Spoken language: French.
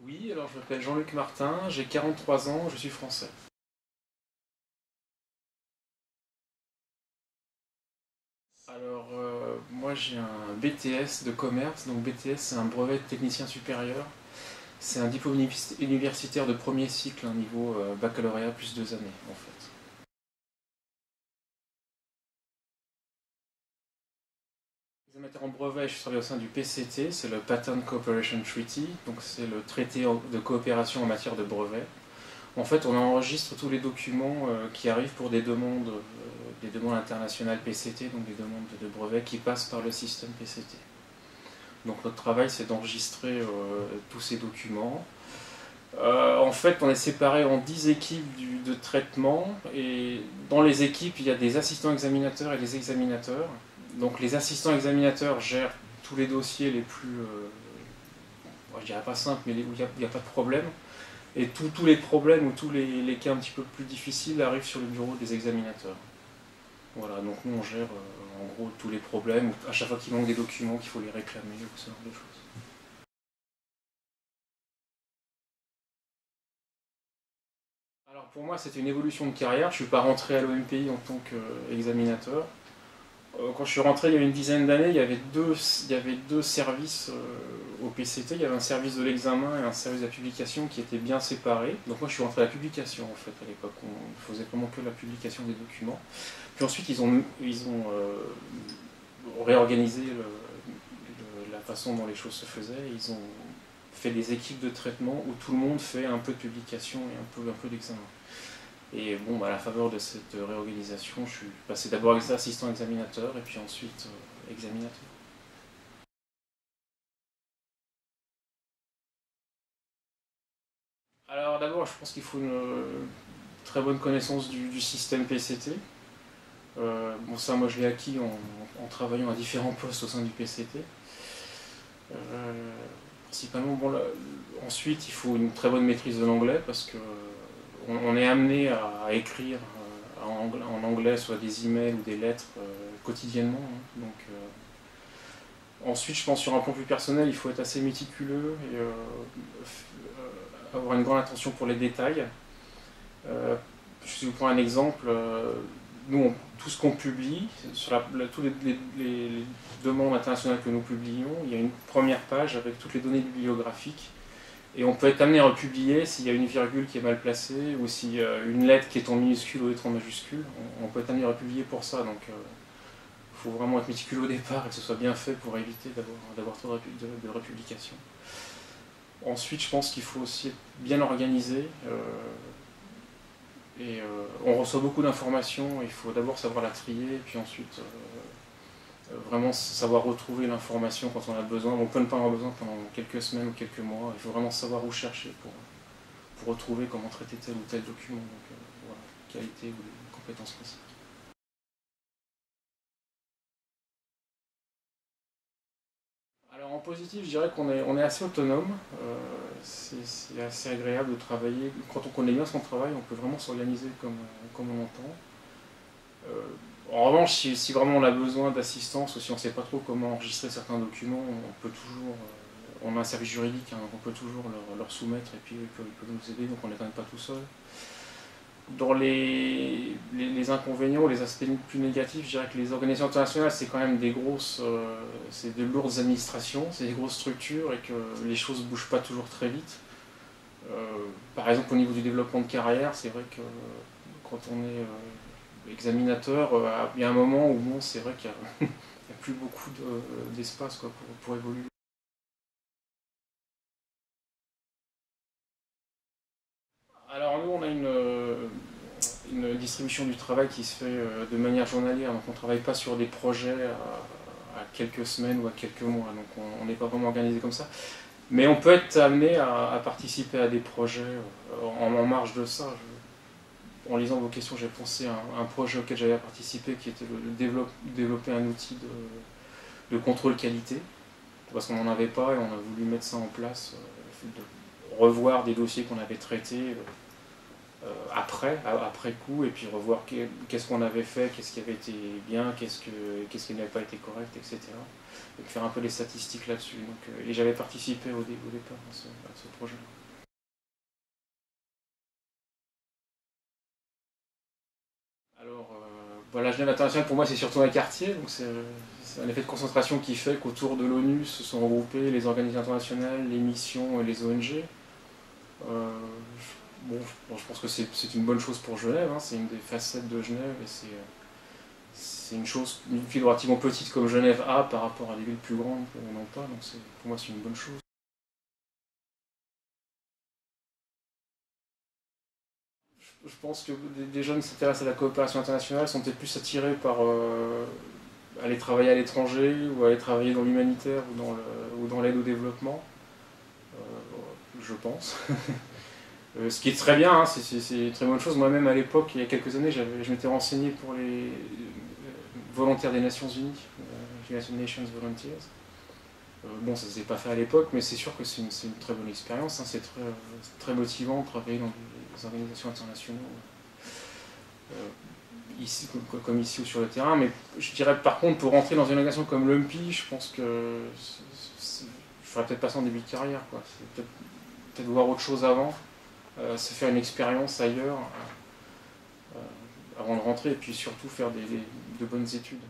Oui, alors je m'appelle Jean-Luc Martin, j'ai 43 ans, je suis français. Alors moi j'ai un BTS de commerce, donc BTS c'est un brevet de technicien supérieur. C'est un diplôme universitaire de premier cycle, un niveau baccalauréat plus 2 années en fait. Examinateur en brevet, je travaille au sein du PCT, c'est le Patent Cooperation Treaty, donc c'est le traité de coopération en matière de brevet. En fait, on enregistre tous les documents qui arrivent pour des demandes internationales PCT, donc des demandes de brevets qui passent par le système PCT. Donc notre travail, c'est d'enregistrer tous ces documents. En fait, on est séparé en 10 équipes de traitement, et dans les équipes, il y a des assistants examinateurs et des examinateurs. Donc les assistants examinateurs gèrent tous les dossiers les plus, je dirais pas simples, mais où il n'y a pas de problème. Et tous les problèmes ou tous les cas un petit peu plus difficiles arrivent sur le bureau des examinateurs. Voilà, donc nous on gère en gros tous les problèmes, à chaque fois qu'il manque des documents, qu'il faut les réclamer ou ce genre de choses. Alors pour moi c'était une évolution de carrière, je ne suis pas rentré à l'OMPI en tant qu'examinateur. Quand je suis rentré il y a une dizaine d'années, il y avait deux services au PCT. Il y avait un service de l'examen et un service de la publication qui étaient bien séparés. Donc moi je suis rentré à la publication en fait à l'époque. On faisait vraiment que la publication des documents. Puis ensuite ils ont réorganisé la façon dont les choses se faisaient. Ils ont fait des équipes de traitement où tout le monde fait un peu de publication et un peu d'examen. Et bon, à la faveur de cette réorganisation, je suis passé d'abord assistant examinateur et puis ensuite examinateur. Alors d'abord, je pense qu'il faut une très bonne connaissance du système PCT. Bon, ça, moi, je l'ai acquis en travaillant à différents postes au sein du PCT. Principalement, bon, ensuite, il faut une très bonne maîtrise de l'anglais parce que on est amené à écrire en anglais soit des emails ou des lettres quotidiennement. Hein. Donc, ensuite, je pense sur un plan plus personnel, il faut être assez méticuleux et avoir une grande attention pour les détails. Je vous prends un exemple. Nous, tout ce qu'on publie, toutes les demandes internationales que nous publions, il y a une première page avec toutes les données bibliographiques. Et on peut être amené à republier s'il y a une virgule qui est mal placée ou s'il y a une lettre qui est en minuscule ou lettre en majuscule. On peut être amené à republier pour ça. Donc il faut vraiment être méticuleux au départ et que ce soit bien fait pour éviter d'avoir trop de républication. Ensuite, je pense qu'il faut aussi être bien organisé. On reçoit beaucoup d'informations, il faut d'abord savoir la trier, et puis ensuite vraiment savoir retrouver l'information quand on a besoin. On peut ne pas en avoir besoin pendant quelques semaines ou quelques mois, il faut vraiment savoir où chercher pour retrouver comment traiter tel ou tel document. Donc voilà, qualité ou les compétences principales. Alors en positif, je dirais on est assez autonome, c'est assez agréable de travailler. Quand on connaît bien son travail, on peut vraiment s'organiser comme on entend. En revanche, si vraiment on a besoin d'assistance ou si on ne sait pas trop comment enregistrer certains documents, on peut toujours, on a un service juridique, hein, on peut toujours leur soumettre et puis ils peuvent nous aider, donc on n'est quand même pas tout seul. Dans les inconvénients, les aspects plus négatifs, je dirais que les organisations internationales, c'est quand même c'est de lourdes administrations, c'est des grosses structures et que les choses ne bougent pas toujours très vite. Par exemple, au niveau du développement de carrière, c'est vrai que quand on est examinateur, il y a un moment où bon, c'est vrai qu'il n'y a plus beaucoup d'espace pour évoluer. Alors nous, on a une distribution du travail qui se fait de manière journalière, donc on ne travaille pas sur des projets à quelques semaines ou à quelques mois, donc on n'est pas vraiment organisé comme ça. Mais on peut être amené à participer à des projets en marge de ça. En lisant vos questions, j'ai pensé à un projet auquel j'avais participé qui était développer un outil de contrôle qualité, parce qu'on n'en avait pas et on a voulu mettre ça en place, de revoir des dossiers qu'on avait traités, après coup, et puis revoir qu'est-ce qu'on avait fait, qu'est-ce qui avait été bien, qu'est-ce qui n'avait pas été correct, etc. Et faire un peu les statistiques là-dessus. Et j'avais participé au départ à ce projet. Alors, la Genève internationale, pour moi, c'est surtout un quartier. Donc c'est un effet de concentration qui fait qu'autour de l'ONU se sont regroupés les organisations internationales, les missions et les ONG. Euh, je pense que c'est une bonne chose pour Genève, hein, c'est une des facettes de Genève et c'est une ville relativement petite comme Genève a par rapport à des villes plus grandes que n'ont pas, donc pour moi c'est une bonne chose. Je pense que des jeunes qui s'intéressent à la coopération internationale sont peut-être plus attirés par aller travailler à l'étranger ou aller travailler dans l'humanitaire ou dans l'aide au développement, je pense. Ce qui est très bien, hein, c'est une très bonne chose. Moi-même, à l'époque, il y a quelques années, je m'étais renseigné pour les volontaires des Nations Unies, United Nations Volunteers. Bon, ça ne s'est pas fait à l'époque, mais c'est sûr que c'est une très bonne expérience. Hein, c'est très motivant de travailler dans des organisations internationales, ici, comme ici ou sur le terrain. Mais je dirais, par contre, pour rentrer dans une organisation comme l'UMPI, je pense que je ferais peut-être pas ça en début de carrière. C'est peut-être voir autre chose avant. Se faire une expérience ailleurs avant de rentrer et puis surtout faire de bonnes études